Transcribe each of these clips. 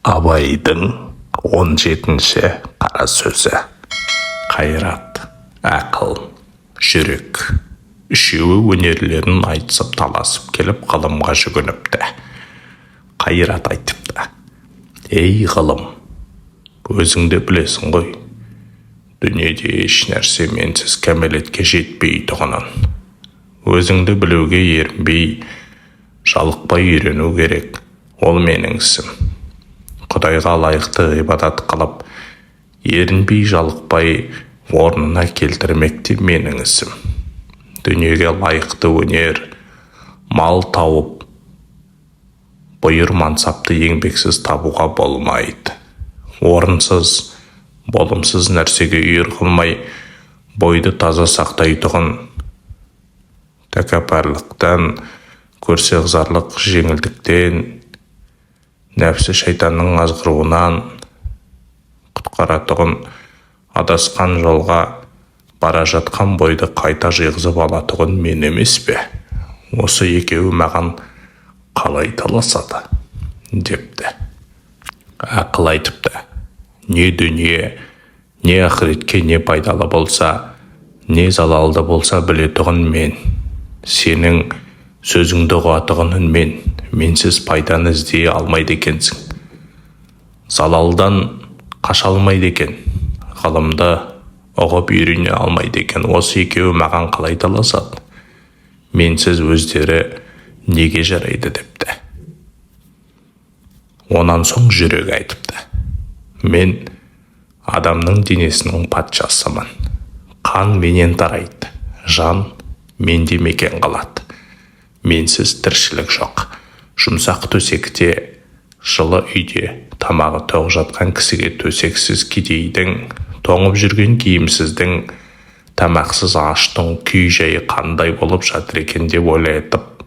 Абайдың 17-ші қара сөзі. Қайрат, ақыл, жүрек. Үшеуі өнерлерін айтысып таласып келіп ғылымға жүгініпті. Қайрат айтыпты: «Ей ғылым, өзіңді білесің ғой, дүниеде еш нәрсе менсіз кәмелетке жетпейтұғынын. Өзіңді білуге ерінбей, жалықпай үйрену керек. Ол менің ісім. Құдайға лайықты ғибадат қылып, ерінбей жалықпай орнына келтірмек те менің ісім. Дүниеге лайықты өнер, мал тауып, бұйыр мансапты еңбексіз табуға болмайды. Орынсыз, болымсыз нәрсеге үйір қылмай, бойды таза сақтайтұғын. Тәкаппарлықтан, көрсеғзарлық жеңілдіктен, нәпсі шайтанның азғыруынан құтқаратұғын. Адасқан жолға бара жатқан бойды қайта жиғызып алатұғын мен емес пе? Осы екеуі маған қалай таласады?» депті. Ақыл айтыпты: «Не дүние, не ақыретке не пайдалы болса, не залалды болса білетұғын мен. Сенің сөзіңді ұғатұғын мен. Менсіз пайданы іздей алмайды екенсің. Залалдан қаша алмайды екен. Ғылымды ұғып үйрене алмайды екен. Осы екеуі маған қалай таласады? Менсіз өздері неге жарайды?» депті. Онан соң жүрек айтыпты: «Мен адамның денесінің патшасымын. Қан менен тарайды, жан менде мекен қалады. Менсіз тіршілік жоқ. Жұмсақ төсекте, жылы үйде тамағы тоқ жатқан кісіге төсексіз кедейдің, тоңып жүрген киімсіздің, тамақсыз аштың күй жайы қандай болып жатыр екен деп ойлайтып,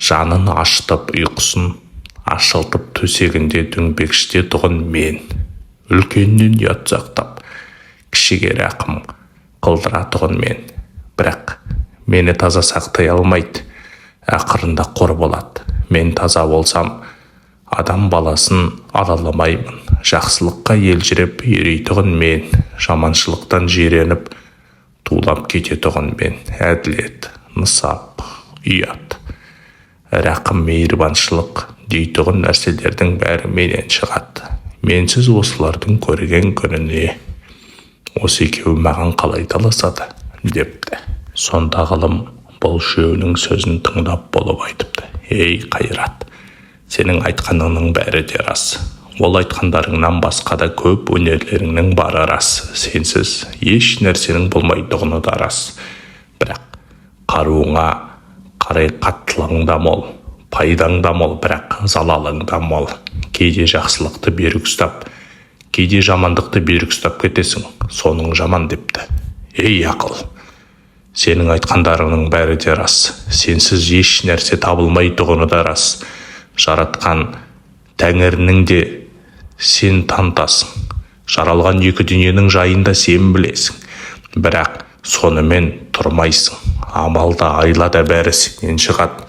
жанын ашытып, ұйқысын ашылтып төсегінде дөңбекшіте тұғын мен. Үлкеннен ұят сақтап, кішіге рақым қылдыратұғын мен. Бірақ мені таза сақтай алмайды. Ақырында қор болады. Мен таза болсам, адам баласын араламаймын. Жақсылыққа елжіреп ерейтұғын мен. Жаманшылықтан жиреніп, тулап кететұғын мен. Әділет, нысап, ұят, рақым, мейірбаншылық дейтұғын нәрселердің бәрі менен шығады. Менсіз осылардың көрген күніне осы екеуі маған қалай таласады?» депті. Сонда ғылым бұл үшеуінің сөзін тыңдап болып айтыпты: «Ей Қайрат, сенің айтқаныңның бәрі де рас. Ол айтқандарыңнан басқа да көп өнерлеріңнің бары рас. Сенсіз еш нәрсенің болмайтұғыны да рас. Бірақ қаруыңа қарай қаттылығың да мол, пайдаң да мол, бірақ залалың да мол. Кейде жақсылықты берік ұстап, кейде жамандықты берік ұстап кетесің. Соның жаман» депті. «Ей ақыл, сенің айтқандарыңның бәрі де рас. Сенсіз еш нәрсе табылмайтұғыны да рас. Жаратқан Тәңірінің де сен танытасың. Жаралған екі дүниенің жайында сен білесің. Бірақ сонымен тұрмайсың. Амалда, айлада бәрі сенен шығады.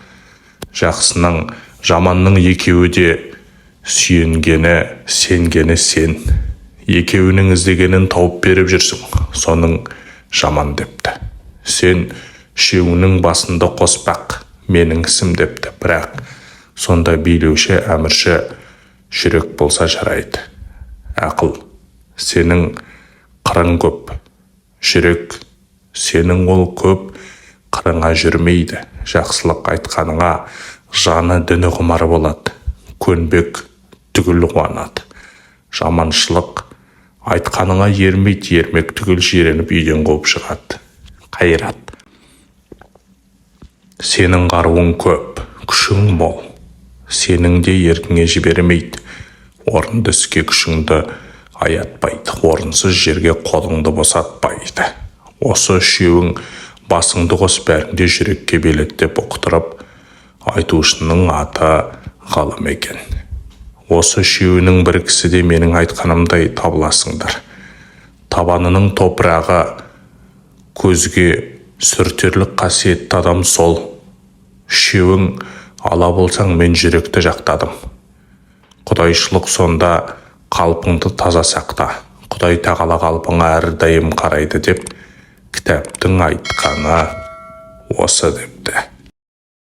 Жақсының, жаманның екеуі де сүйенгені, сенгені сен. Екеуінің іздегенін тауып беріп жүрсің. Соның жаман» депті. «Сен үшеуінің басында қоспақ менің ісім» депті. «Бірақ сонда билеуші, әмірші жүрек болса жарайды. Ақыл, сенің қырың көп. Жүрек, сенің ол көп қырыңа жүрмейді. Жақсылық айтқаныңа жаны діні құмар болады. Көнбек түгіл қуанады. Жаманшылық айтқаныңа ермейді, ермек түгіл жиреніп үйден қуып шығады. Қайрат, сенің қаруың көп, күшің мол. Сенің де еркіңе жібермейді. Орынды іске күшіңді аятпайды. Орынсыз жерге қолыңды босатпайды. Осы үшеуің басыңды қос, бәріңде жүрекке белеттеп ұқтырып, айтушының аты ғалым екен. Осы үшеуінің бір кісі де менің айтқанымдай табыласыңдар. Табанының топырағы көзге сүртерлік қасиетті адам сол. Үшеуің ала болсаң, мен жүректі жақтадым. Құдайшылық сонда қалпыңды таза сақта. Құдай тағала қалпыңа әрдайым қарайды деп кітаптың айтқаны осы депті.